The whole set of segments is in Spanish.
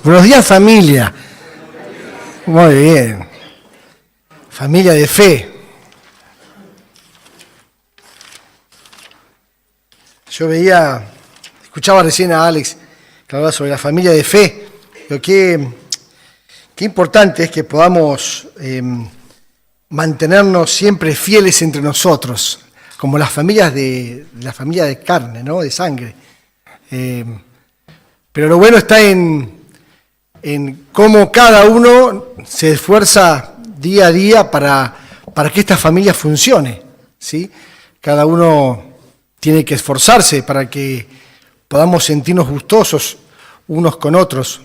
Buenos días, familia. Muy bien. Familia de fe. Yo escuchaba recién a Alex que hablaba sobre la familia de fe. Pero qué importante es que podamos mantenernos siempre fieles entre nosotros, como las familias la familia de carne, ¿no? De sangre. Pero lo bueno está en cómo cada uno se esfuerza día a día para que esta familia funcione, ¿sí? Cada uno tiene que esforzarse para que podamos sentirnos gustosos unos con otros.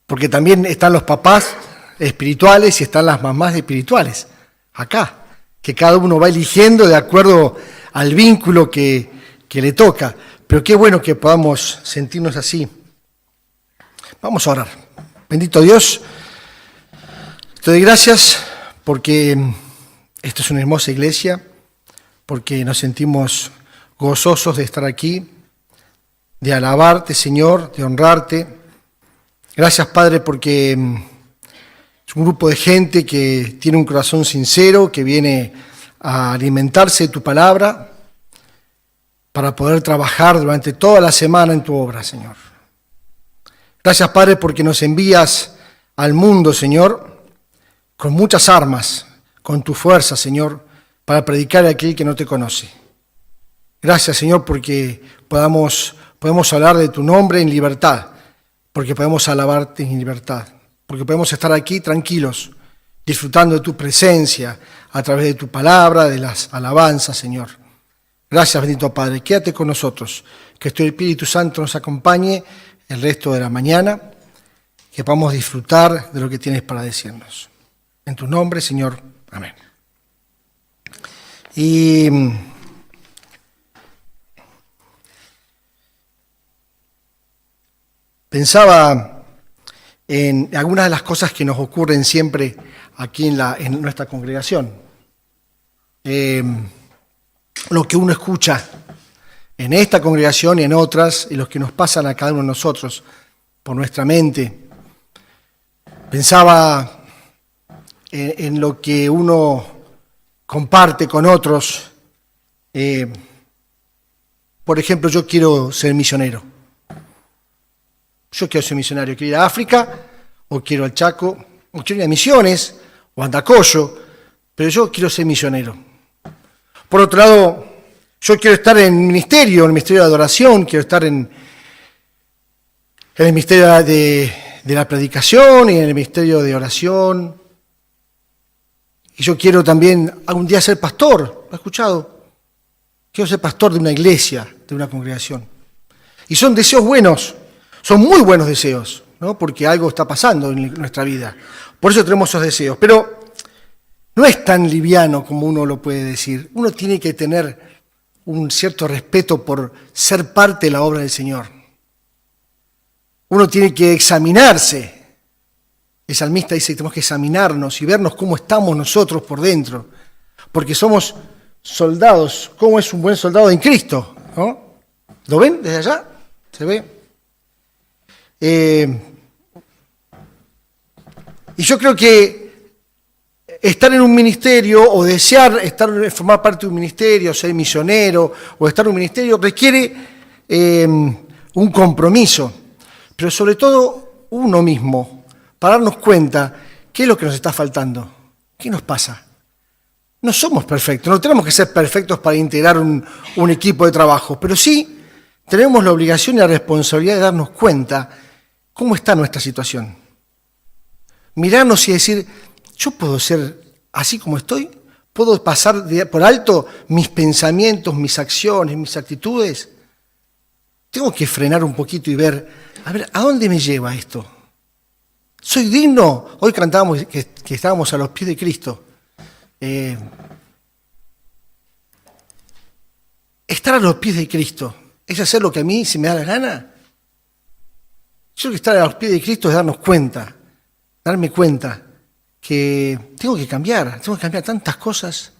Porque también están los papás espirituales y están las mamás espirituales, acá, que cada uno va eligiendo de acuerdo al vínculo que le toca. Pero qué bueno que podamos sentirnos así. Vamos a orar. Bendito Dios, te doy gracias porque esto es una hermosa iglesia, porque nos sentimos gozosos de estar aquí, de alabarte, Señor, de honrarte. Gracias, Padre, porque es un grupo de gente que tiene un corazón sincero, que viene a alimentarse de tu palabra, para poder trabajar durante toda la semana en tu obra, Señor. Gracias, Padre, porque nos envías al mundo, Señor, con muchas armas, con tu fuerza, Señor, para predicar a aquel que no te conoce. Gracias, Señor, porque podemos hablar de tu nombre en libertad, porque podemos alabarte en libertad, porque podemos estar aquí tranquilos, disfrutando de tu presencia a través de tu palabra, de las alabanzas, Señor. Gracias, bendito Padre. Quédate con nosotros, que tu Espíritu Santo nos acompañe el resto de la mañana, que podamos disfrutar de lo que tienes para decirnos. En tu nombre, Señor. Amén. Y pensaba en algunas de las cosas que nos ocurren siempre aquí en nuestra congregación. Lo que uno escucha en esta congregación y en otras, y los que nos pasan a cada uno de nosotros por nuestra mente. Pensaba en lo que uno comparte con otros. Por ejemplo, yo quiero ser misionero. Yo quiero ser misionario, quiero ir a África, o quiero al Chaco, o quiero ir a Misiones, o a Andacollo, pero yo quiero ser misionero. Por otro lado, yo quiero estar en el ministerio de adoración, quiero estar en el ministerio de la predicación y en el ministerio de oración. Y yo quiero también algún día ser pastor, ¿lo has escuchado? Quiero ser pastor de una iglesia, de una congregación. Y son deseos buenos, son muy buenos deseos, ¿no? Porque algo está pasando en nuestra vida. Por eso tenemos esos deseos. Pero no es tan liviano como uno lo puede decir. Uno tiene que tener un cierto respeto por ser parte de la obra del Señor. Uno tiene que examinarse. El salmista dice que tenemos que examinarnos y vernos cómo estamos nosotros por dentro. Porque somos soldados. ¿Cómo es un buen soldado en Cristo? ¿No? ¿Lo ven desde allá? ¿Se ve? Y yo creo que estar en un ministerio o desear formar parte de un ministerio, ser misionero o estar en un ministerio requiere un compromiso, pero sobre todo uno mismo, para darnos cuenta qué es lo que nos está faltando, qué nos pasa. No somos perfectos, no tenemos que ser perfectos para integrar un equipo de trabajo, pero sí tenemos la obligación y la responsabilidad de darnos cuenta cómo está nuestra situación. Mirarnos y decir, yo puedo ser así como estoy, puedo pasar por alto mis pensamientos, mis acciones, mis actitudes. Tengo que frenar un poquito y ver, a ver, ¿a dónde me lleva esto? ¿Soy digno? Hoy cantábamos que estábamos a los pies de Cristo. Estar a los pies de Cristo, ¿es hacer lo que a mí se me da la gana? Yo creo que estar a los pies de Cristo es darme cuenta que tengo que cambiar tantas cosas.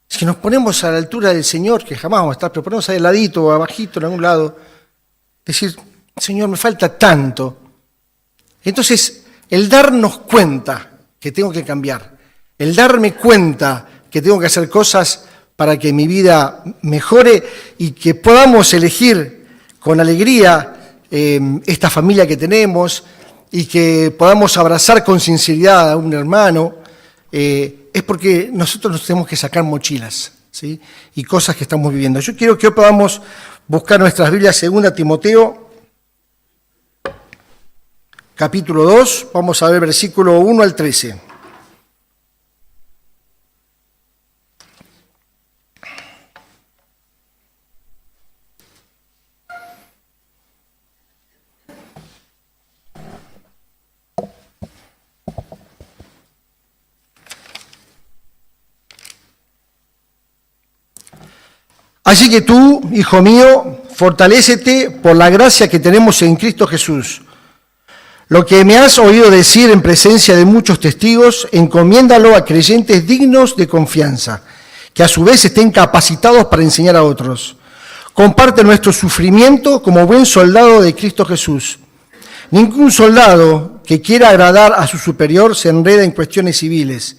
Es que nos ponemos a la altura del Señor, que jamás vamos a estar, pero ponemos ahí al ladito o abajito en algún lado. Decir, Señor, me falta tanto. Entonces, el darnos cuenta que tengo que cambiar, el darme cuenta que tengo que hacer cosas para que mi vida mejore y que podamos elegir con alegría esta familia que tenemos y que podamos abrazar con sinceridad a un hermano, es porque nosotros nos tenemos que sacar mochilas, ¿sí? Y cosas que estamos viviendo. Yo quiero que hoy podamos buscar nuestras Biblias, 2 Timoteo, capítulo 2, vamos a ver versículo 1 al 13. Así que tú, hijo mío, fortalécete por la gracia que tenemos en Cristo Jesús. Lo que me has oído decir en presencia de muchos testigos, encomiéndalo a creyentes dignos de confianza, que a su vez estén capacitados para enseñar a otros. Comparte nuestro sufrimiento como buen soldado de Cristo Jesús. Ningún soldado que quiera agradar a su superior se enreda en cuestiones civiles.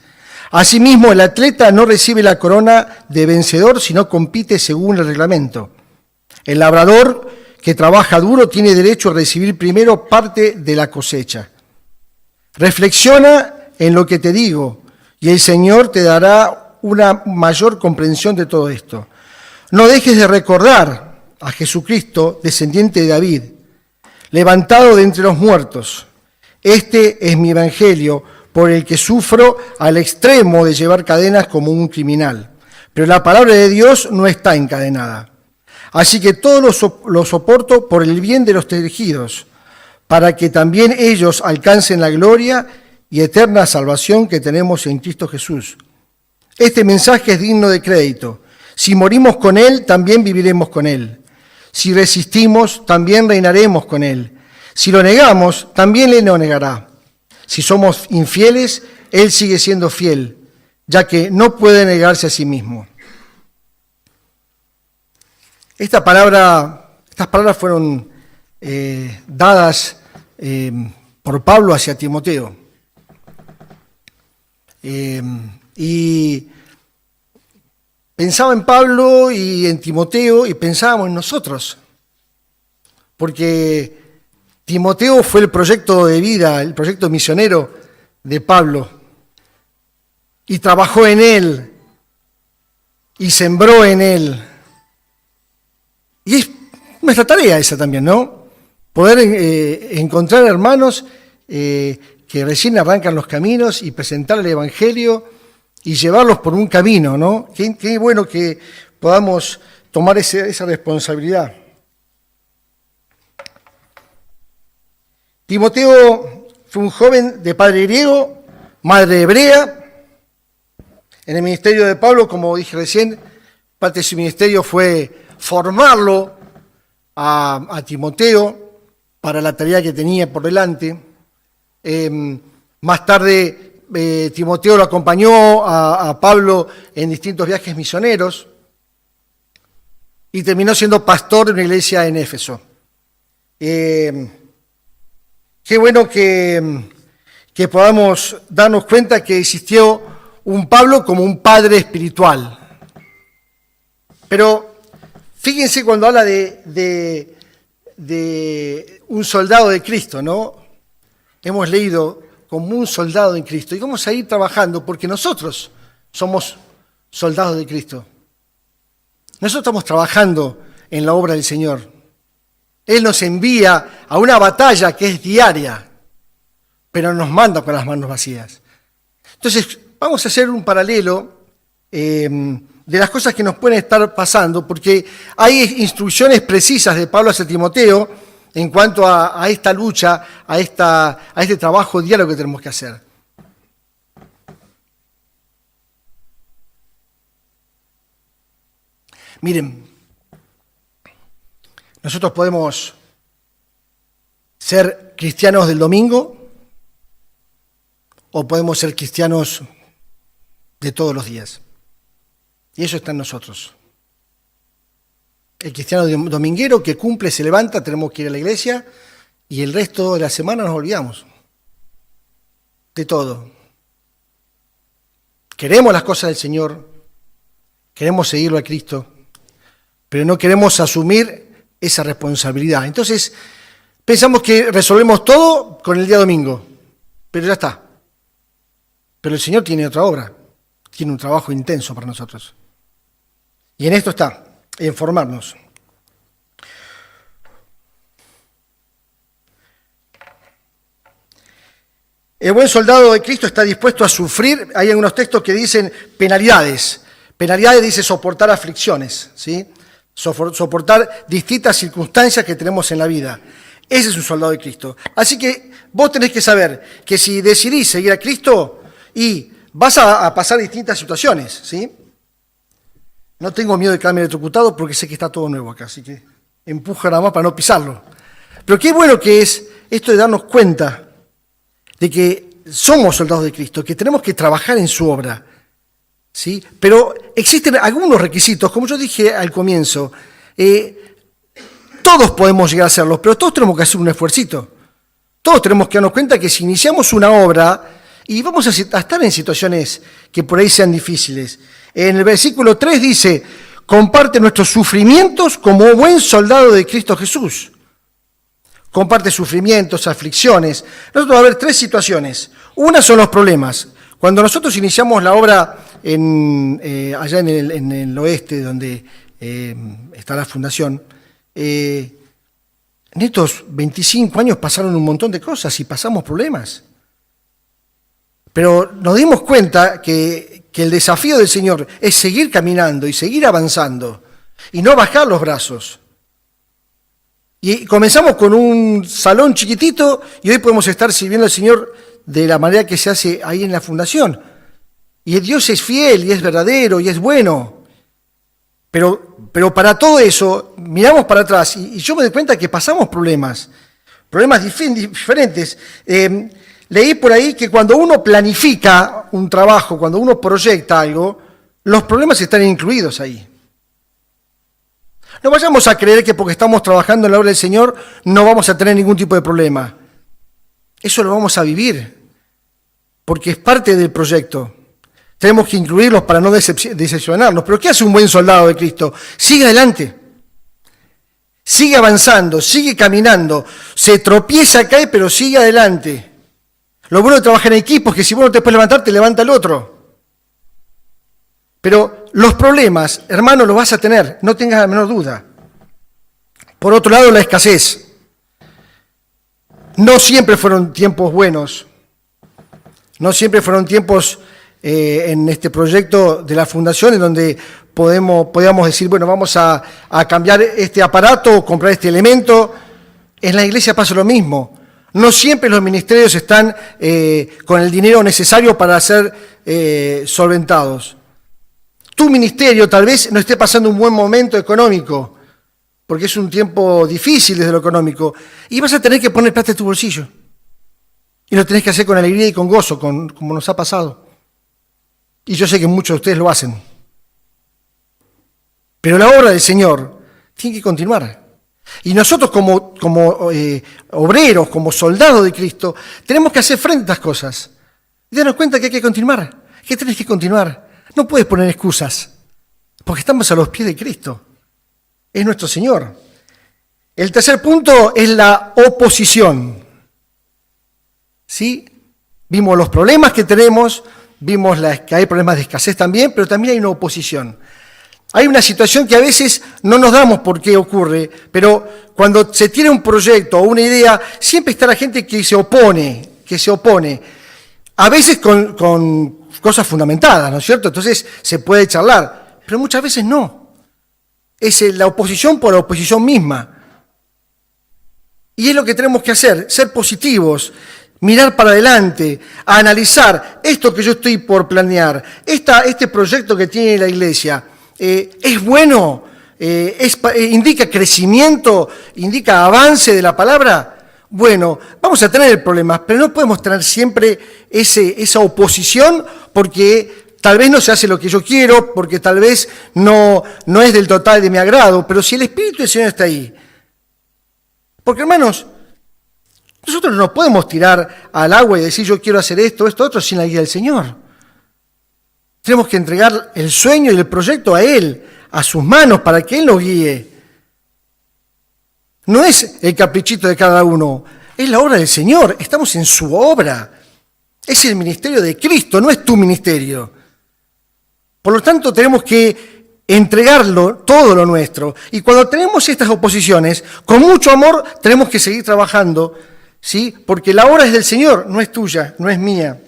Asimismo, el atleta no recibe la corona de vencedor, sino compite según el reglamento. El labrador que trabaja duro tiene derecho a recibir primero parte de la cosecha. Reflexiona en lo que te digo, y el Señor te dará una mayor comprensión de todo esto. No dejes de recordar a Jesucristo, descendiente de David, levantado de entre los muertos. Este es mi evangelio, por el que sufro al extremo de llevar cadenas como un criminal. Pero la palabra de Dios no está encadenada. Así que todo lo soporto por el bien de los elegidos, para que también ellos alcancen la gloria y eterna salvación que tenemos en Cristo Jesús. Este mensaje es digno de crédito. Si morimos con Él, también viviremos con Él. Si resistimos, también reinaremos con Él. Si lo negamos, también Él lo negará. Si somos infieles, Él sigue siendo fiel, ya que no puede negarse a sí mismo. Estas palabras fueron dadas por Pablo hacia Timoteo. Y pensaba en Pablo y en Timoteo y pensábamos en nosotros, porque Timoteo fue el proyecto de vida, el proyecto misionero de Pablo, y trabajó en él, y sembró en él. Y es nuestra tarea esa también, ¿no? Poder encontrar hermanos que recién arrancan los caminos y presentar el Evangelio y llevarlos por un camino, ¿no? Qué bueno que podamos tomar esa responsabilidad. Timoteo fue un joven de padre griego, madre hebrea. En el ministerio de Pablo, como dije recién, parte de su ministerio fue formarlo a Timoteo para la tarea que tenía por delante. Más tarde, Timoteo lo acompañó a Pablo en distintos viajes misioneros y terminó siendo pastor de una iglesia en Éfeso. Qué bueno que podamos darnos cuenta que existió un Pablo como un padre espiritual. Pero fíjense cuando habla de un soldado de Cristo, ¿no? Hemos leído como un soldado en Cristo y vamos a ir trabajando porque nosotros somos soldados de Cristo. Nosotros estamos trabajando en la obra del Señor. Él nos envía a una batalla que es diaria, pero nos manda con las manos vacías. Entonces, vamos a hacer un paralelo de las cosas que nos pueden estar pasando, porque hay instrucciones precisas de Pablo hacia Timoteo en cuanto a esta lucha, a este trabajo diario que tenemos que hacer. Miren, nosotros podemos ser cristianos del domingo o podemos ser cristianos de todos los días. Y eso está en nosotros. El cristiano dominguero que cumple, se levanta, tenemos que ir a la iglesia y el resto de la semana nos olvidamos de todo. Queremos las cosas del Señor, queremos seguirlo a Cristo, pero no queremos asumir esa responsabilidad. Entonces, pensamos que resolvemos todo con el día domingo, pero ya está. Pero el Señor tiene otra obra, tiene un trabajo intenso para nosotros. Y en esto está, en formarnos. El buen soldado de Cristo está dispuesto a sufrir. Hay algunos textos que dicen penalidades. Penalidades dice soportar aflicciones, ¿sí? Soportar distintas circunstancias que tenemos en la vida. Ese es un soldado de Cristo. Así que vos tenés que saber que si decidís seguir a Cristo y vas a pasar distintas situaciones, ¿sí? No tengo miedo de quedarme electrocutado porque sé que está todo nuevo acá, así que empujo nada más para no pisarlo. Pero qué bueno que es esto de darnos cuenta de que somos soldados de Cristo, que tenemos que trabajar en su obra, ¿sí? Pero existen algunos requisitos, como yo dije al comienzo, todos podemos llegar a hacerlos, pero todos tenemos que hacer un esfuercito. Todos tenemos que darnos cuenta que si iniciamos una obra y vamos a estar en situaciones que por ahí sean difíciles. En el versículo 3 dice, comparte nuestros sufrimientos como buen soldado de Cristo Jesús. Comparte sufrimientos, aflicciones. Nosotros va a haber tres situaciones. Una son los problemas. Cuando nosotros iniciamos la obra allá en el oeste, donde está la fundación, en estos 25 años pasaron un montón de cosas y pasamos problemas. Pero nos dimos cuenta que el desafío del Señor es seguir caminando y seguir avanzando y no bajar los brazos. Y comenzamos con un salón chiquitito y hoy podemos estar sirviendo al Señor de la manera que se hace ahí en la fundación. Y Dios es fiel y es verdadero y es bueno. Pero para todo eso, miramos para atrás y yo me doy cuenta que pasamos problemas diferentes. Leí por ahí que cuando uno planifica un trabajo, cuando uno proyecta algo, los problemas están incluidos ahí. No vayamos a creer que porque estamos trabajando en la obra del Señor no vamos a tener ningún tipo de problema. Eso lo vamos a vivir, porque es parte del proyecto. Tenemos que incluirlos para no decepcionarnos. Pero ¿qué hace un buen soldado de Cristo? Sigue adelante. Sigue avanzando, sigue caminando. Se tropieza, cae, pero sigue adelante. Lo bueno de trabajar en equipo es que si vos no te puedes levantar, te levanta el otro. Pero los problemas, hermano, los vas a tener, no tengas la menor duda. Por otro lado, la escasez. No siempre fueron tiempos buenos. No siempre fueron tiempos en este proyecto de la fundación en donde podíamos decir, bueno, vamos a cambiar este aparato o comprar este elemento. En la iglesia pasa lo mismo. No siempre los ministerios están con el dinero necesario para ser solventados. Tu ministerio tal vez no esté pasando un buen momento económico, porque es un tiempo difícil desde lo económico, y vas a tener que poner plata en tu bolsillo. Y lo tenés que hacer con alegría y con gozo, como nos ha pasado. Y yo sé que muchos de ustedes lo hacen. Pero la obra del Señor tiene que continuar. Y nosotros como obreros, como soldados de Cristo, tenemos que hacer frente a estas cosas. Y darnos cuenta que hay que continuar, que tenés que continuar. No puedes poner excusas, porque estamos a los pies de Cristo. Es nuestro Señor. El tercer punto es la oposición. ¿Sí? Vimos los problemas que tenemos, vimos que hay problemas de escasez también, pero también hay una oposición. Hay una situación que a veces no nos damos por qué ocurre, pero cuando se tiene un proyecto o una idea, siempre está la gente que se opone, a veces con cosas fundamentadas, ¿no es cierto? Entonces se puede charlar, pero muchas veces no. Es la oposición por la oposición misma. Y es lo que tenemos que hacer, ser positivos, mirar para adelante, analizar esto que yo estoy por planear, este proyecto que tiene la iglesia. ¿Es bueno? ¿Indica crecimiento? ¿Indica avance de la palabra? Bueno, vamos a tener problemas, pero no podemos tener siempre esa oposición porque tal vez no se hace lo que yo quiero, porque tal vez no es del total de mi agrado, pero si el Espíritu del Señor está ahí. Porque hermanos, nosotros no nos podemos tirar al agua y decir yo quiero hacer esto, otro, sin la guía del Señor. Tenemos que entregar el sueño y el proyecto a Él, a sus manos, para que Él nos guíe. No es el caprichito de cada uno, es la obra del Señor, estamos en su obra. Es el ministerio de Cristo, no es tu ministerio. Por lo tanto, tenemos que entregarlo, todo lo nuestro. Y cuando tenemos estas oposiciones, con mucho amor tenemos que seguir trabajando, ¿sí? Porque la obra es del Señor, no es tuya, no es mía.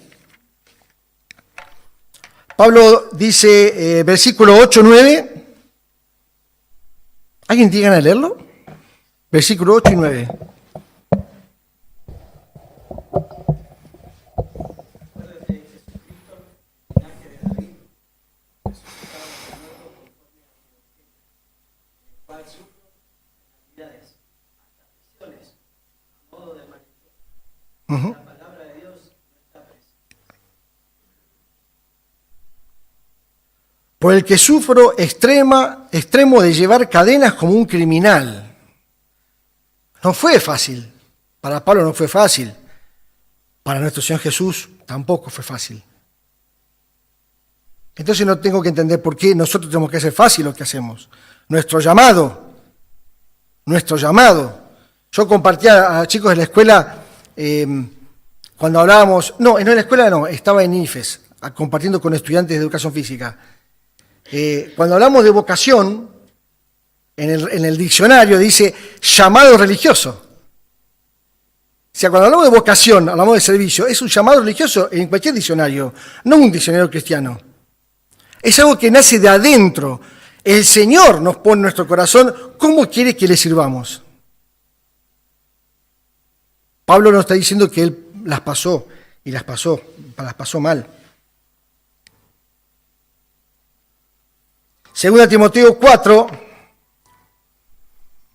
Pablo dice, versículo 8, 9. ¿Alguien tiene ganas de leerlo? Versículo 8 y 9. Uh-huh. La palabra de Dios no está presente. Por el que sufro extremo de llevar cadenas como un criminal. No fue fácil. Para Pablo no fue fácil. Para nuestro Señor Jesús tampoco fue fácil. Entonces no tengo que entender por qué nosotros tenemos que hacer fácil lo que hacemos. Nuestro llamado. Yo compartía a chicos de la escuela, cuando hablábamos, en la escuela no, estaba en IFES, compartiendo con estudiantes de educación física. Cuando hablamos de vocación, en el diccionario dice llamado religioso. O sea, cuando hablamos de vocación, hablamos de servicio, es un llamado religioso en cualquier diccionario, no un diccionario cristiano. Es algo que nace de adentro. El Señor nos pone en nuestro corazón cómo quiere que le sirvamos. Pablo nos está diciendo que él las pasó mal. Segunda Timoteo 4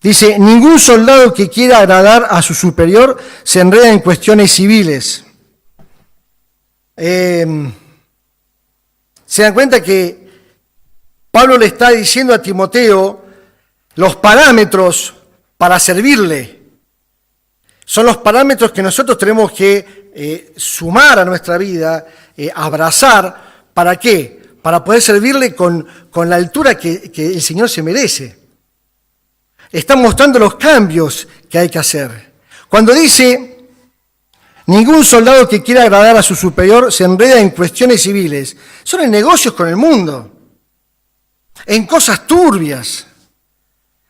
dice, ningún soldado que quiera agradar a su superior se enreda en cuestiones civiles. Se dan cuenta que Pablo le está diciendo a Timoteo los parámetros para servirle. Son los parámetros que nosotros tenemos que sumar a nuestra vida, abrazar. ¿Para qué? Para poder servirle con la altura que el Señor se merece. Está mostrando los cambios que hay que hacer. Cuando dice, ningún soldado que quiera agradar a su superior se enreda en cuestiones civiles. Son en negocios con el mundo, en cosas turbias.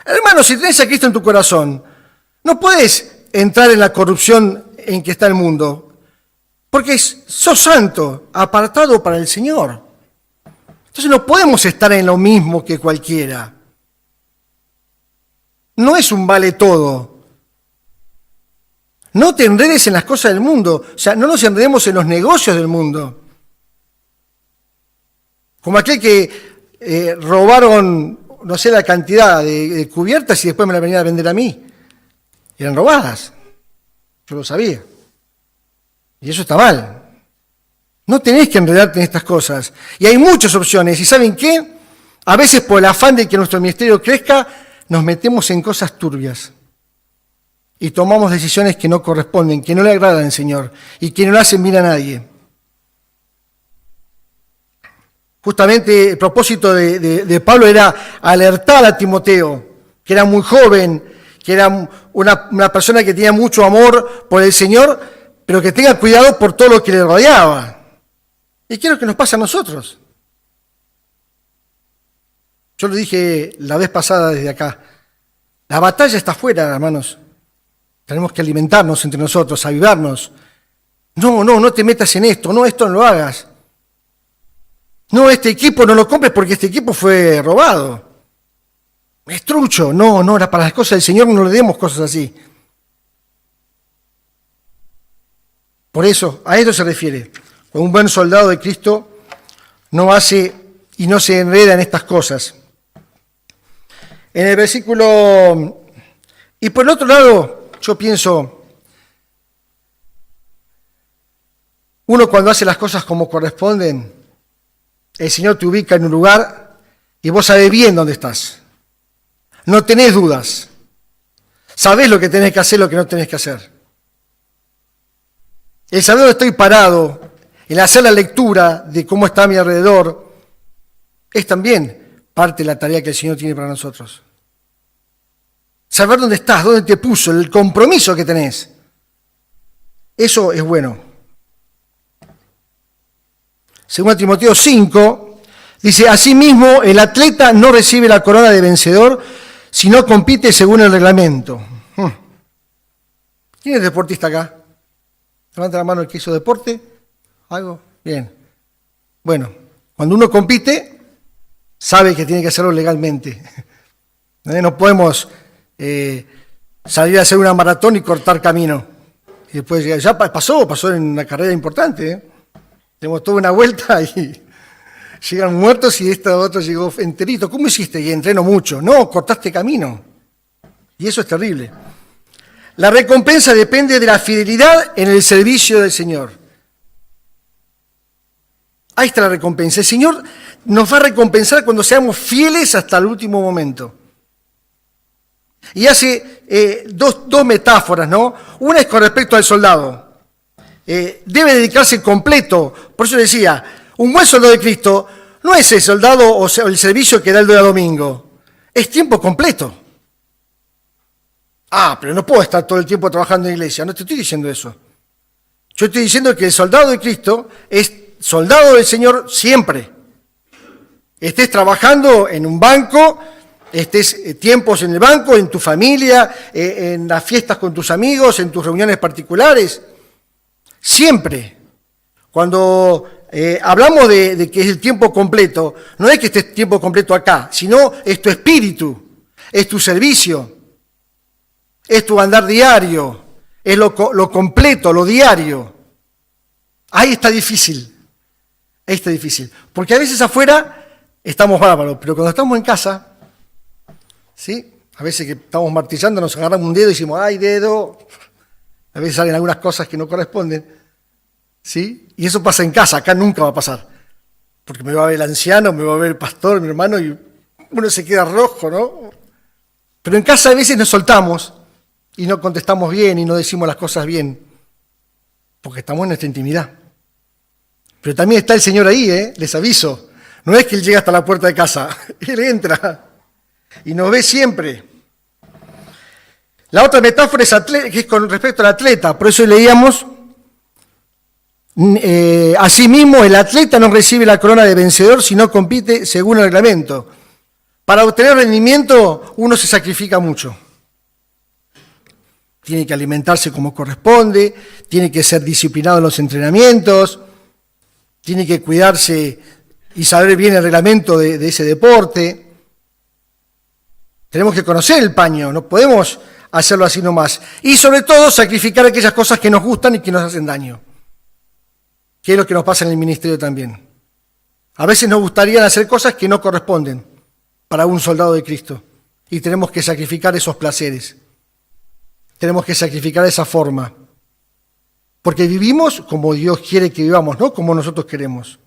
Hermano, si tenés a Cristo en tu corazón, no puedes entrar en la corrupción en que está el mundo, porque sos santo, apartado para el Señor. Entonces no podemos estar en lo mismo que cualquiera. No es un vale todo. No te enredes en las cosas del mundo, o sea, no nos enredemos en los negocios del mundo. Como aquel que robaron, no sé la cantidad de cubiertas y después me la venían a vender a mí. Eran robadas. Yo lo sabía. Y eso está mal. No tenés que enredarte en estas cosas. Y hay muchas opciones. ¿Y saben qué? A veces por el afán de que nuestro ministerio crezca, nos metemos en cosas turbias. Y tomamos decisiones que no corresponden, que no le agradan al Señor y que no le hacen bien a nadie. Justamente el propósito de Pablo era alertar a Timoteo, que era muy joven, que era una persona que tenía mucho amor por el Señor, pero que tenga cuidado por todo lo que le rodeaba. Y ¿qué es lo que nos pasa a nosotros? Yo lo dije la vez pasada desde acá. La batalla está afuera, hermanos. Tenemos que alimentarnos entre nosotros, avivarnos. No te metas en esto, esto no lo hagas. No, este equipo no lo compres porque este equipo fue robado. Es trucho. Para las cosas del Señor no le demos cosas así. Por eso, a esto se refiere. Un buen soldado de Cristo no hace y no se enreda en estas cosas. En el versículo... Y por el otro lado, yo pienso, uno cuando hace las cosas como corresponden, El Señor te ubica en un lugar y vos sabés bien dónde estás. No tenés dudas. Sabés lo que tenés que hacer, lo que no tenés que hacer. El saber dónde estoy parado, el hacer la lectura de cómo está a mi alrededor, es también parte de la tarea que el Señor tiene para nosotros. Saber dónde estás, dónde te puso, el compromiso que tenés. Eso es bueno. Según Timoteo 5, dice, asimismo, el atleta no recibe la corona de vencedor, sino compite según el reglamento. ¿Quién es deportista acá? Levanta la mano el que hizo deporte. ¿Algo? Bien. Bueno, cuando uno compite, sabe que tiene que hacerlo legalmente. No podemos salir a hacer una maratón y cortar camino. Y después ya pasó en una carrera importante. Tenemos toda una vuelta y llegan muertos y este otro llegó enterito. ¿Cómo hiciste? Y entreno mucho. No, cortaste camino. Y eso es terrible. La recompensa depende de la fidelidad en el servicio del Señor. Ahí está la recompensa. El Señor nos va a recompensar cuando seamos fieles hasta el último momento. Y hace dos metáforas, ¿no? Una es con respecto al soldado. Debe dedicarse completo. Por eso decía, un buen soldado de Cristo no es el soldado o el servicio que da el día domingo. Es tiempo completo. Pero no puedo estar todo el tiempo trabajando en la iglesia. No te estoy diciendo eso. Yo estoy diciendo que el soldado de Cristo es soldado del Señor siempre. Estés trabajando en un banco, estés tiempos en el banco, en tu familia, en las fiestas con tus amigos, en tus reuniones particulares. Siempre. Cuando hablamos de que es el tiempo completo, no es que estés tiempo completo acá, sino es tu espíritu, es tu servicio. Es tu andar diario, es lo completo, lo diario. Ahí está difícil, porque a veces afuera estamos bárbaros, pero cuando estamos en casa, ¿sí? A veces que estamos martillando, nos agarramos un dedo y decimos, ¡ay, dedo! A veces salen algunas cosas que no corresponden, ¿sí? Y eso pasa en casa, acá nunca va a pasar, porque me va a ver el anciano, me va a ver el pastor, mi hermano, y uno se queda rojo, ¿no? Pero en casa a veces nos soltamos, y no contestamos bien y no decimos las cosas bien, porque estamos en nuestra intimidad. Pero también está el Señor ahí, les aviso. No es que Él llega hasta la puerta de casa, Él entra y nos ve siempre. La otra metáfora es que es con respecto al atleta, por eso leíamos, asimismo el atleta no recibe la corona de vencedor, sino compite según el reglamento. Para obtener rendimiento uno se sacrifica mucho. Tiene que alimentarse como corresponde, tiene que ser disciplinado en los entrenamientos, tiene que cuidarse y saber bien el reglamento de ese deporte. Tenemos que conocer el paño, no podemos hacerlo así nomás. Y sobre todo sacrificar aquellas cosas que nos gustan y que nos hacen daño, que es lo que nos pasa en el ministerio también. A veces nos gustaría hacer cosas que no corresponden para un soldado de Cristo y tenemos que sacrificar esos placeres. Tenemos que sacrificar esa forma, porque vivimos como Dios quiere que vivamos, no como nosotros queremos.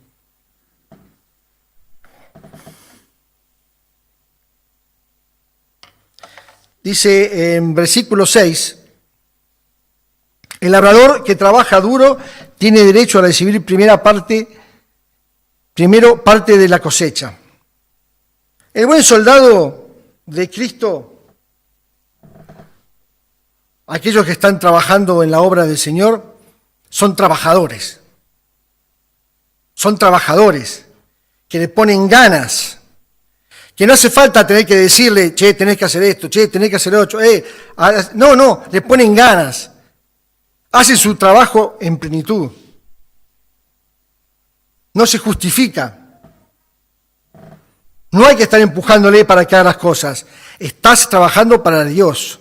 Dice en versículo 6, el labrador que trabaja duro tiene derecho a recibir primero parte de la cosecha. El buen soldado de Cristo, aquellos que están trabajando en la obra del Señor, son trabajadores. Son trabajadores que le ponen ganas. Que no hace falta tener que decirle, che, tenés que hacer esto, che, tenés que hacer otro. No, le ponen ganas. Hacen su trabajo en plenitud. No se justifica. No hay que estar empujándole para que haga las cosas. Estás trabajando para Dios.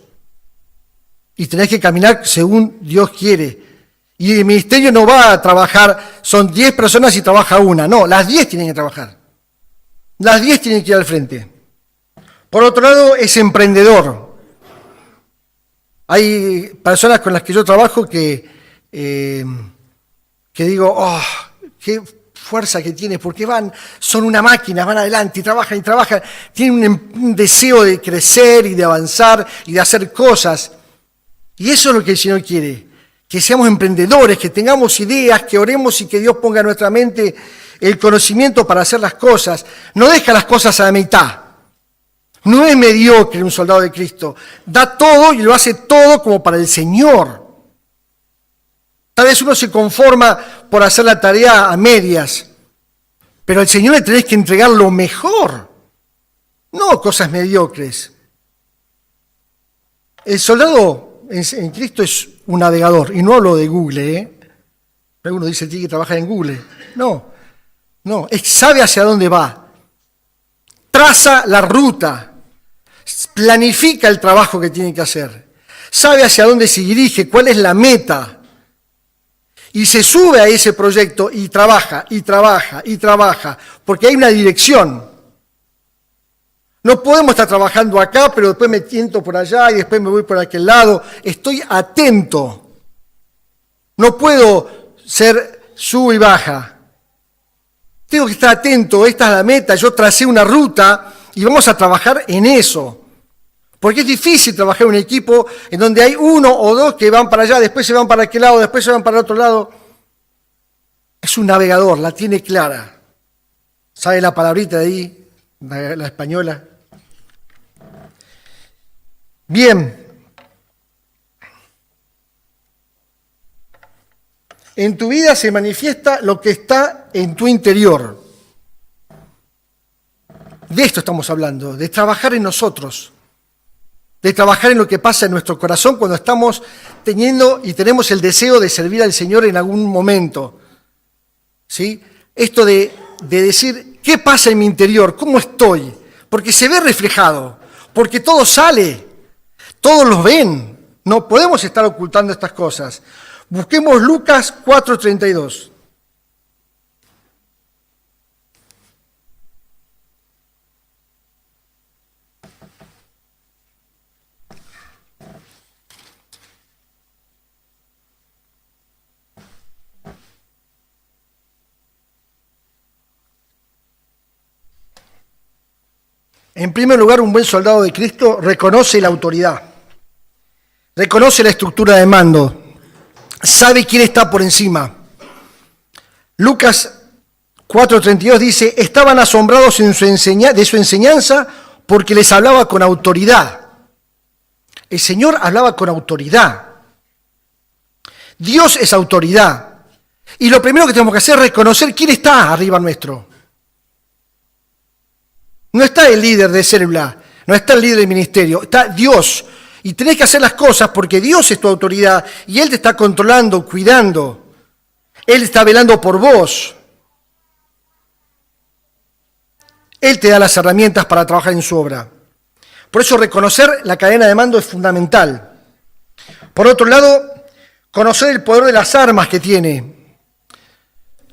Y tenés que caminar según Dios quiere. Y el ministerio no va a trabajar, son 10 personas y trabaja una. No, las 10 tienen que trabajar. Las 10 tienen que ir al frente. Por otro lado, es emprendedor. Hay personas con las que yo trabajo que digo, qué fuerza que tiene, porque son una máquina, van adelante y trabajan, tienen un deseo de crecer y de avanzar y de hacer cosas. Y eso es lo que el Señor quiere, que seamos emprendedores, que tengamos ideas, que oremos y que Dios ponga en nuestra mente el conocimiento para hacer las cosas. No deja las cosas a la mitad. No es mediocre un soldado de Cristo. Da todo y lo hace todo como para el Señor. Tal vez uno se conforma por hacer la tarea a medias, pero al Señor le tenés que entregar lo mejor, no cosas mediocres. El soldado en Cristo es un navegador, y no hablo de Google, Alguno dice tiene que trabajar en Google. No, sabe hacia dónde va, traza la ruta, planifica el trabajo que tiene que hacer, sabe hacia dónde se dirige, cuál es la meta. Y se sube a ese proyecto y trabaja, porque hay una dirección. No podemos estar trabajando acá, pero después me tiento por allá y después me voy por aquel lado. Estoy atento. No puedo ser sub y baja. Tengo que estar atento, esta es la meta, yo tracé una ruta y vamos a trabajar en eso. Porque es difícil trabajar en un equipo en donde hay uno o dos que van para allá, después se van para aquel lado, después se van para el otro lado. Es un navegador, la tiene clara. ¿Sabe la palabrita de ahí, la española? Bien. En tu vida se manifiesta lo que está en tu interior. De esto estamos hablando, de trabajar en nosotros. De trabajar en lo que pasa en nuestro corazón cuando estamos teniendo y tenemos el deseo de servir al Señor en algún momento. ¿Sí? Esto de decir, ¿qué pasa en mi interior? ¿Cómo estoy? Porque se ve reflejado, porque todo sale, todos los ven. No podemos estar ocultando estas cosas. Busquemos Lucas 4:32. En primer lugar, un buen soldado de Cristo reconoce la autoridad, reconoce la estructura de mando, sabe quién está por encima. Lucas 4:32 dice, estaban asombrados de su enseñanza porque les hablaba con autoridad. El Señor hablaba con autoridad. Dios es autoridad. Y lo primero que tenemos que hacer es reconocer quién está arriba nuestro. No está el líder de célula, no está el líder del ministerio, está Dios. Y tenés que hacer las cosas porque Dios es tu autoridad y Él te está controlando, cuidando. Él está velando por vos. Él te da las herramientas para trabajar en su obra. Por eso reconocer la cadena de mando es fundamental. Por otro lado, conocer el poder de las armas que tiene.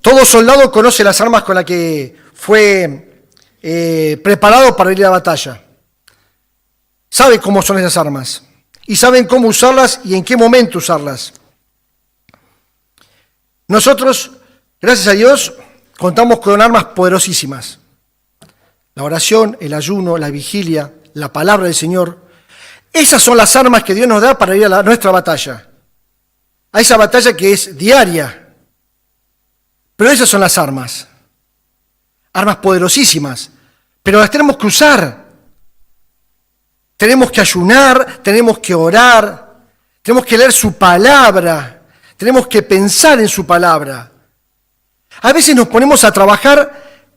Todo soldado conoce las armas con las que fue preparado para ir a la batalla. Sabe cómo son esas armas y saben cómo usarlas y en qué momento usarlas. Nosotros, gracias a Dios, contamos con armas poderosísimas. La oración, el ayuno, la vigilia, la palabra del Señor. Esas son las armas que Dios nos da para ir a nuestra batalla. A esa batalla que es diaria. Pero esas son las armas. Armas poderosísimas. Pero las tenemos que usar. Tenemos que ayunar, tenemos que orar, tenemos que leer su palabra, tenemos que pensar en su palabra. A veces nos ponemos a trabajar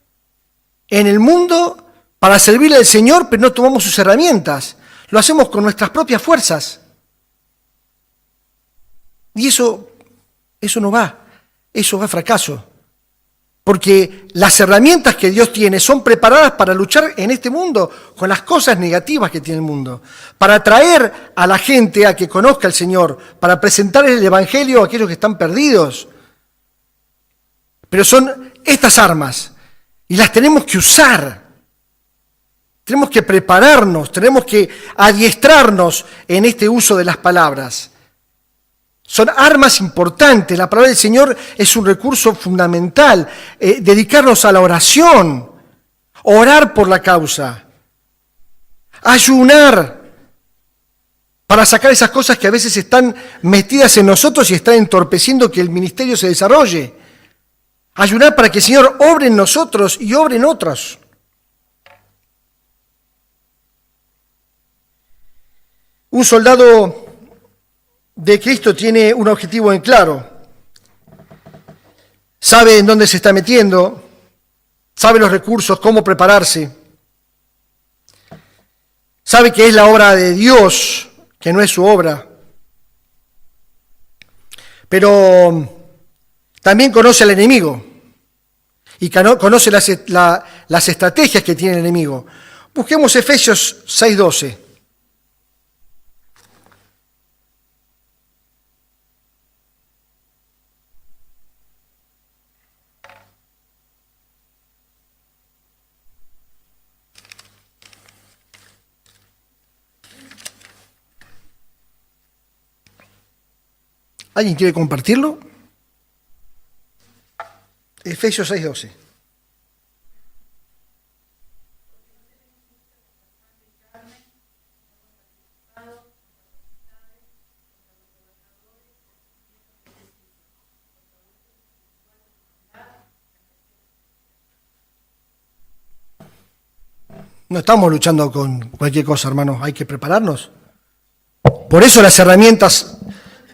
en el mundo para servirle al Señor, pero no tomamos sus herramientas. Lo hacemos con nuestras propias fuerzas. Y eso no va, eso va a fracaso. Porque las herramientas que Dios tiene son preparadas para luchar en este mundo con las cosas negativas que tiene el mundo, para atraer a la gente a que conozca al Señor, para presentar el Evangelio a aquellos que están perdidos. Pero son estas armas y las tenemos que usar. Tenemos que prepararnos, tenemos que adiestrarnos en este uso de las palabras. Son armas importantes. La palabra del Señor es un recurso fundamental. Dedicarnos a la oración, orar por la causa, ayunar para sacar esas cosas que a veces están metidas en nosotros y están entorpeciendo que el ministerio se desarrolle. Ayunar para que el Señor obre en nosotros y obre en otros. Un soldado de Cristo tiene un objetivo en claro. Sabe en dónde se está metiendo, sabe los recursos, cómo prepararse. Sabe que es la obra de Dios, que no es su obra. Pero también conoce al enemigo y conoce las estrategias que tiene el enemigo. Busquemos Efesios 6:12. ¿Alguien quiere compartirlo? Efesios 6:12. No estamos luchando con cualquier cosa, hermanos. Hay que prepararnos. Por eso las herramientas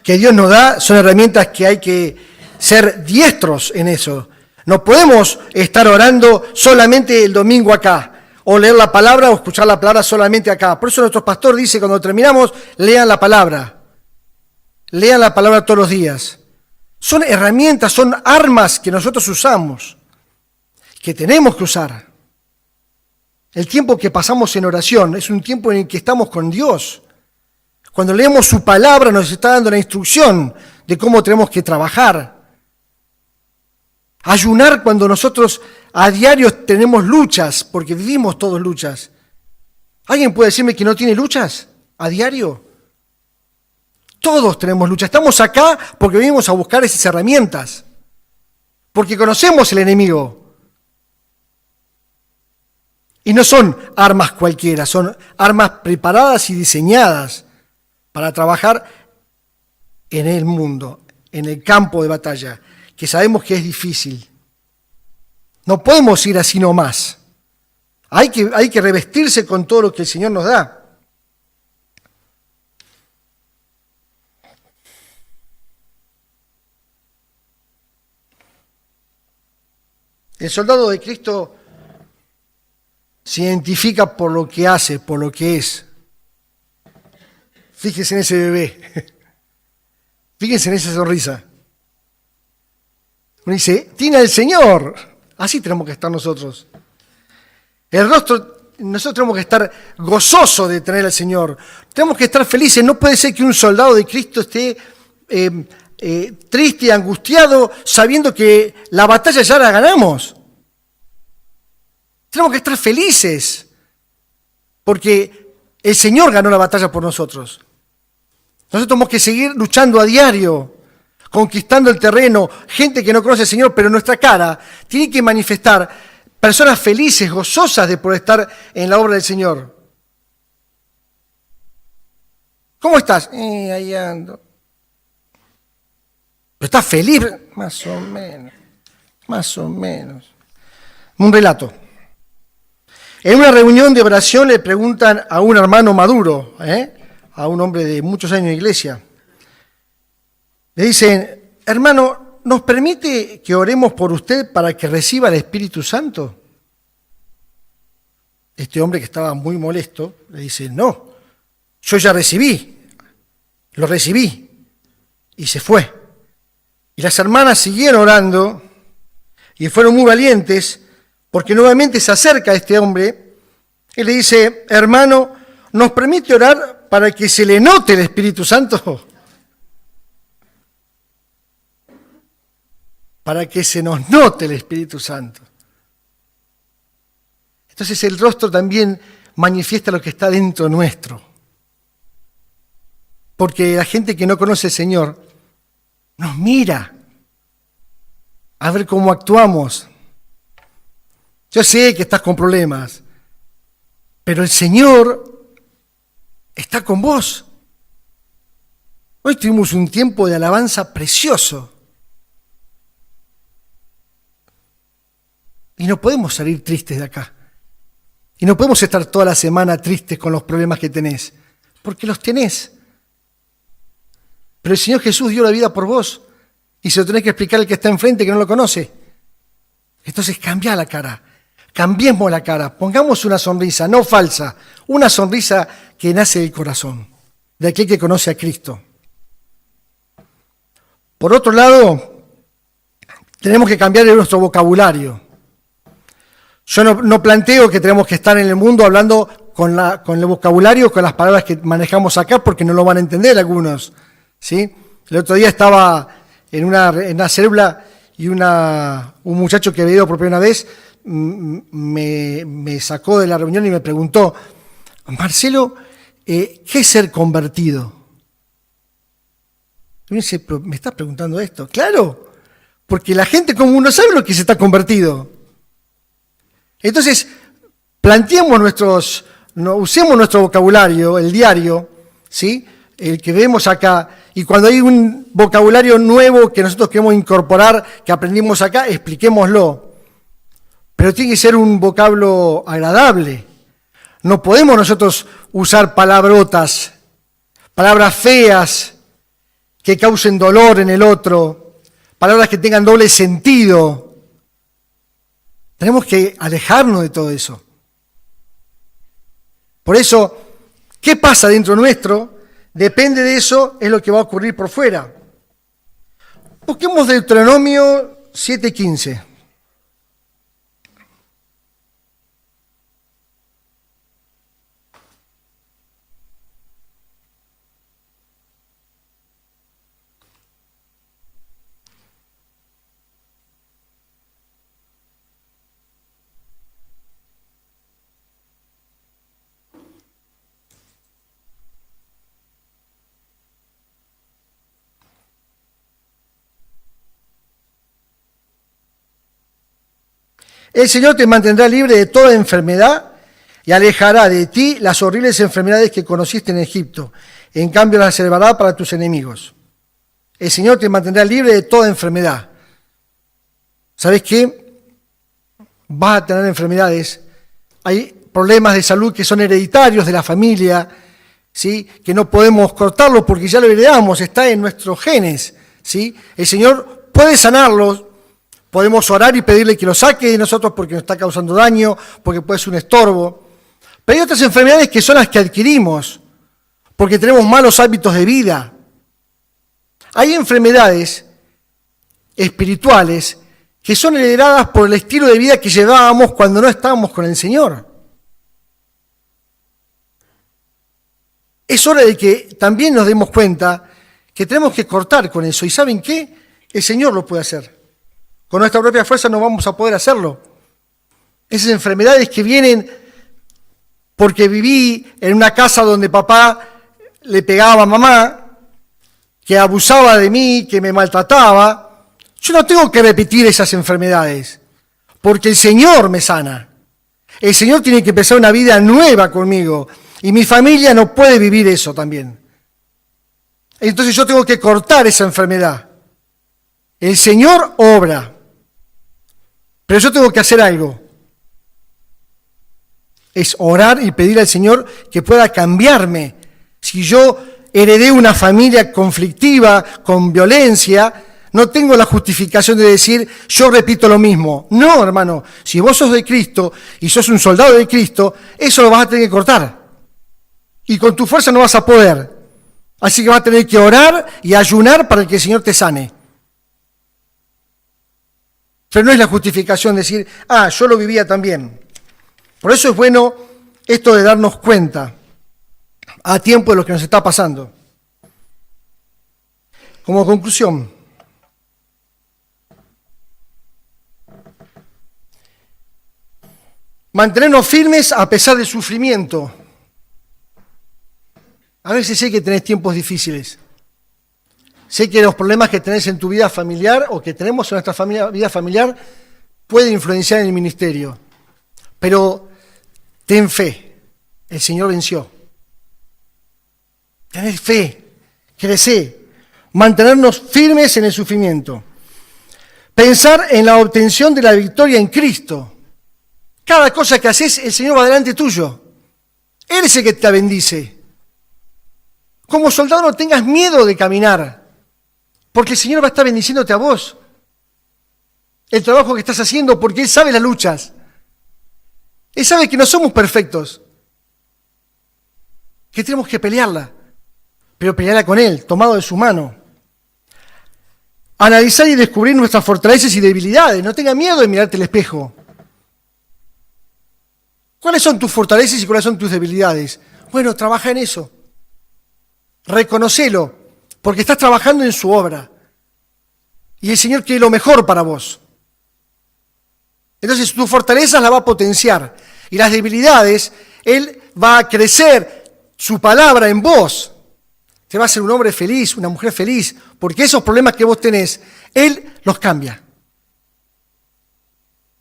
que Dios nos da son herramientas que hay que ser diestros en eso. No podemos estar orando solamente el domingo acá, o leer la palabra o escuchar la palabra solamente acá. Por eso nuestro pastor dice, cuando terminamos, lean la palabra. Lean la palabra todos los días. Son herramientas, son armas que nosotros usamos, que tenemos que usar. El tiempo que pasamos en oración es un tiempo en el que estamos con Dios. Cuando leemos su palabra nos está dando la instrucción de cómo tenemos que trabajar. Ayunar cuando nosotros a diario tenemos luchas, porque vivimos todos luchas. ¿Alguien puede decirme que no tiene luchas a diario? Todos tenemos luchas. Estamos acá porque venimos a buscar esas herramientas, porque conocemos el enemigo. Y no son armas cualquiera, son armas preparadas y diseñadas para trabajar en el mundo, en el campo de batalla, que sabemos que es difícil. No podemos ir así nomás. Hay que revestirse con todo lo que el Señor nos da. El soldado de Cristo se identifica por lo que hace, por lo que es. Fíjense en ese bebé. Fíjense en esa sonrisa. Uno dice, tiene al Señor. Así tenemos que estar nosotros. El rostro, nosotros tenemos que estar gozosos de tener al Señor. Tenemos que estar felices. No puede ser que un soldado de Cristo esté triste y angustiado sabiendo que la batalla ya la ganamos. Tenemos que estar felices porque el Señor ganó la batalla por nosotros. Nosotros tenemos que seguir luchando a diario, conquistando el terreno, gente que no conoce al Señor, pero nuestra cara tiene que manifestar personas felices, gozosas de poder estar en la obra del Señor. ¿Cómo estás? Ahí ando. ¿Pero estás feliz? Más o menos, más o menos. Un relato. En una reunión de oración le preguntan a un hermano maduro, a un hombre de muchos años de iglesia. Le dicen, hermano, ¿nos permite que oremos por usted para que reciba el Espíritu Santo? Este hombre, que estaba muy molesto, le dice, no, yo ya lo recibí, y se fue. Y las hermanas siguieron orando y fueron muy valientes, porque nuevamente se acerca a este hombre y le dice, hermano, ¿nos permite orar para que se le note el Espíritu Santo? Para que se nos note el Espíritu Santo. Entonces el rostro también manifiesta lo que está dentro nuestro. Porque la gente que no conoce al Señor nos mira a ver cómo actuamos. Yo sé que estás con problemas, pero el Señor está con vos. Hoy tuvimos un tiempo de alabanza precioso. Y no podemos salir tristes de acá. Y no podemos estar toda la semana tristes con los problemas que tenés, porque los tenés. Pero el Señor Jesús dio la vida por vos y se lo tenés que explicar al que está enfrente que no lo conoce. Entonces cambia la cara, cambiemos la cara, pongamos una sonrisa, no falsa, una sonrisa que nace del corazón, de aquel que conoce a Cristo. Por otro lado, tenemos que cambiar nuestro vocabulario. Yo no planteo que tenemos que estar en el mundo hablando con el vocabulario, con las palabras que manejamos acá, porque no lo van a entender algunos, ¿sí? El otro día estaba en una célula y un muchacho que había ido por primera vez me sacó de la reunión y me preguntó, Marcelo, ¿qué es ser convertido? Y me dice, ¿pero me estás preguntando esto? Claro, porque la gente común no sabe lo que se está convertido. Entonces, usemos nuestro vocabulario, el diario, ¿sí? El que vemos acá, y cuando hay un vocabulario nuevo que nosotros queremos incorporar, que aprendimos acá, expliquémoslo. Pero tiene que ser un vocablo agradable. No podemos nosotros usar palabrotas, palabras feas que causen dolor en el otro, palabras que tengan doble sentido. Tenemos que alejarnos de todo eso. Por eso, ¿qué pasa dentro nuestro? Depende de eso, es lo que va a ocurrir por fuera. Busquemos Deuteronomio 7:15. El Señor te mantendrá libre de toda enfermedad y alejará de ti las horribles enfermedades que conociste en Egipto. En cambio las reservará para tus enemigos. El Señor te mantendrá libre de toda enfermedad. ¿Sabes qué? Vas a tener enfermedades. Hay problemas de salud que son hereditarios de la familia, ¿sí? Que no podemos cortarlos porque ya lo heredamos, está en nuestros genes, ¿sí? El Señor puede sanarlos. Podemos orar y pedirle que lo saque de nosotros porque nos está causando daño, porque puede ser un estorbo. Pero hay otras enfermedades que son las que adquirimos, porque tenemos malos hábitos de vida. Hay enfermedades espirituales que son heredadas por el estilo de vida que llevábamos cuando no estábamos con el Señor. Es hora de que también nos demos cuenta que tenemos que cortar con eso. ¿Y saben qué? El Señor lo puede hacer. Con nuestra propia fuerza no vamos a poder hacerlo. Esas enfermedades que vienen porque viví en una casa donde papá le pegaba a mamá, que abusaba de mí, que me maltrataba. Yo no tengo que repetir esas enfermedades, porque el Señor me sana. El Señor tiene que empezar una vida nueva conmigo, y mi familia no puede vivir eso también. Entonces yo tengo que cortar esa enfermedad. El Señor obra. Pero yo tengo que hacer algo. Es orar y pedir al Señor que pueda cambiarme. Si yo heredé una familia conflictiva, con violencia, no tengo la justificación de decir, yo repito lo mismo. No, hermano, si vos sos de Cristo y sos un soldado de Cristo, eso lo vas a tener que cortar. Y con tu fuerza no vas a poder. Así que vas a tener que orar y ayunar para que el Señor te sane. Pero no es la justificación decir, yo lo vivía también. Por eso es bueno esto de darnos cuenta a tiempo de lo que nos está pasando. Como conclusión, mantenernos firmes a pesar del sufrimiento. A veces sé que tenés tiempos difíciles. Sé que los problemas que tenés en tu vida familiar o que tenemos en nuestra vida familiar pueden influenciar en el ministerio. Pero ten fe, el Señor venció. Tened fe, crecé, mantenernos firmes en el sufrimiento. Pensar en la obtención de la victoria en Cristo. Cada cosa que haces, el Señor va delante tuyo. Él es el que te bendice. Como soldado no tengas miedo de caminar, porque el Señor va a estar bendiciéndote a vos. El trabajo que estás haciendo, porque Él sabe las luchas. Él sabe que no somos perfectos, que tenemos que pelearla, pero pelearla con Él, tomado de su mano. Analizar y descubrir nuestras fortalezas y debilidades. No tengas miedo de mirarte al espejo. ¿Cuáles son tus fortalezas y cuáles son tus debilidades? Bueno, trabaja en eso. Reconocelo, porque estás trabajando en su obra. Y el Señor quiere lo mejor para vos. Entonces tus fortalezas las va a potenciar. Y las debilidades, Él va a crecer su palabra en vos. Te va a hacer un hombre feliz, una mujer feliz, porque esos problemas que vos tenés, Él los cambia.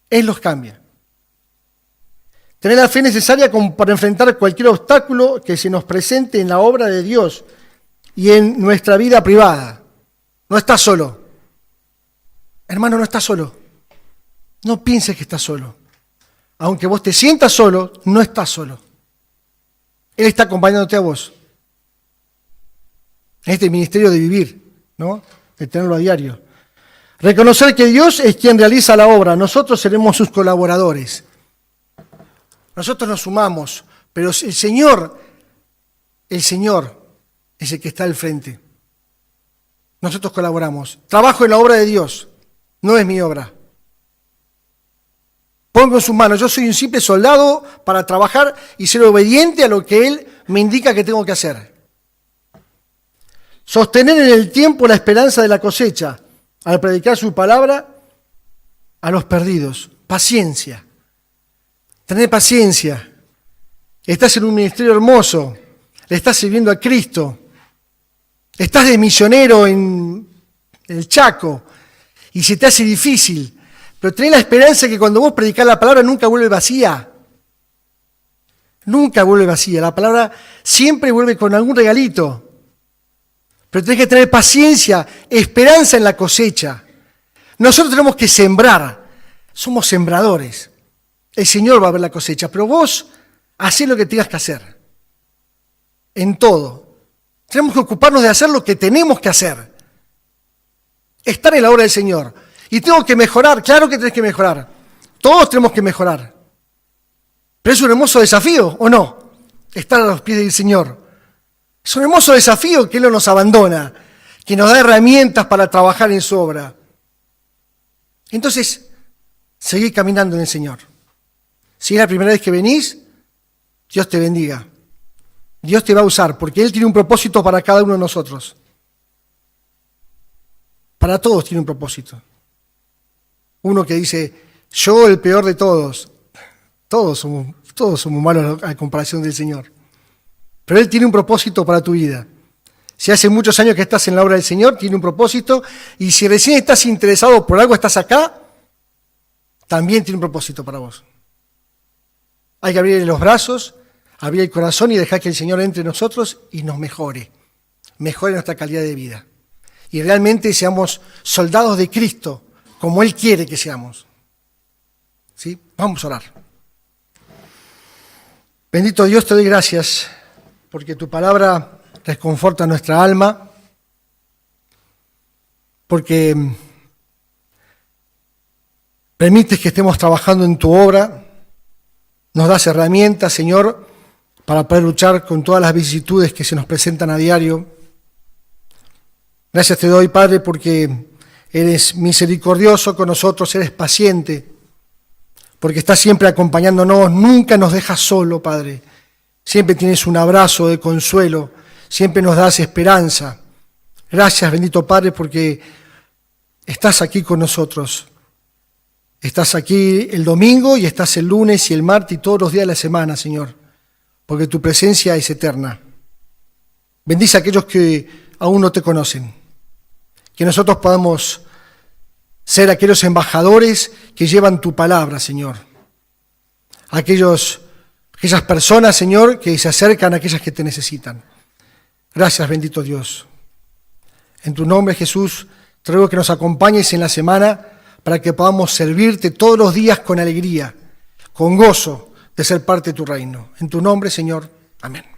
Él los cambia. Tener la fe necesaria para enfrentar cualquier obstáculo que se nos presente en la obra de Dios y en nuestra vida privada. No estás solo. Hermano, no estás solo. No pienses que estás solo. Aunque vos te sientas solo, no estás solo. Él está acompañándote a vos. En este ministerio de vivir, ¿no? De tenerlo a diario. Reconocer que Dios es quien realiza la obra. Nosotros seremos sus colaboradores. Nosotros nos sumamos, pero el Señor es el que está al frente. Nosotros colaboramos. Trabajo en la obra de Dios, no es mi obra. Pongo en sus manos, yo soy un simple soldado para trabajar y ser obediente a lo que Él me indica que tengo que hacer. Sostener en el tiempo la esperanza de la cosecha, al predicar su palabra a los perdidos. Paciencia. Tener paciencia. Estás en un ministerio hermoso. Le estás sirviendo a Cristo. Estás de misionero en el Chaco y se te hace difícil. Pero tenés la esperanza que cuando vos predicás la palabra nunca vuelve vacía. Nunca vuelve vacía. La palabra siempre vuelve con algún regalito. Pero tenés que tener paciencia, esperanza en la cosecha. Nosotros tenemos que sembrar. Somos sembradores. El Señor va a ver la cosecha, pero vos hacés lo que tengas que hacer. En todo. Tenemos que ocuparnos de hacer lo que tenemos que hacer. Estar en la obra del Señor. Y tengo que mejorar, claro que tenés que mejorar. Todos tenemos que mejorar. Pero es un hermoso desafío, ¿o no? Estar a los pies del Señor. Es un hermoso desafío que Él no nos abandona, que nos da herramientas para trabajar en su obra. Entonces, seguí caminando en el Señor. Si es la primera vez que venís, Dios te bendiga. Dios te va a usar, porque Él tiene un propósito para cada uno de nosotros. Para todos tiene un propósito. Uno que dice, yo el peor de todos. Todos somos malos a comparación del Señor. Pero Él tiene un propósito para tu vida. Si hace muchos años que estás en la obra del Señor, tiene un propósito. Y si recién estás interesado por algo, estás acá, también tiene un propósito para vos. Hay que abrir los brazos, abrir el corazón y dejar que el Señor entre en nosotros y nos mejore. Mejore nuestra calidad de vida. Y realmente seamos soldados de Cristo, como Él quiere que seamos. ¿Sí? Vamos a orar. Bendito Dios, te doy gracias, porque tu palabra reconforta nuestra alma, porque permites que estemos trabajando en tu obra, nos das herramientas, Señor, para poder luchar con todas las vicisitudes que se nos presentan a diario. Gracias te doy, Padre, porque eres misericordioso con nosotros, eres paciente, porque estás siempre acompañándonos, nunca nos dejas solo, Padre. Siempre tienes un abrazo de consuelo, siempre nos das esperanza. Gracias, bendito Padre, porque estás aquí con nosotros. Estás aquí el domingo y estás el lunes y el martes y todos los días de la semana, Señor, porque tu presencia es eterna. Bendice a aquellos que aún no te conocen. que nosotros podamos ser aquellos embajadores que llevan tu palabra, Señor. Aquellas personas, Señor, que se acercan a aquellas que te necesitan. Gracias, bendito Dios. En tu nombre, Jesús, te ruego que nos acompañes en la semana para que podamos servirte todos los días con alegría, con gozo de ser parte de tu reino. En tu nombre, Señor. Amén.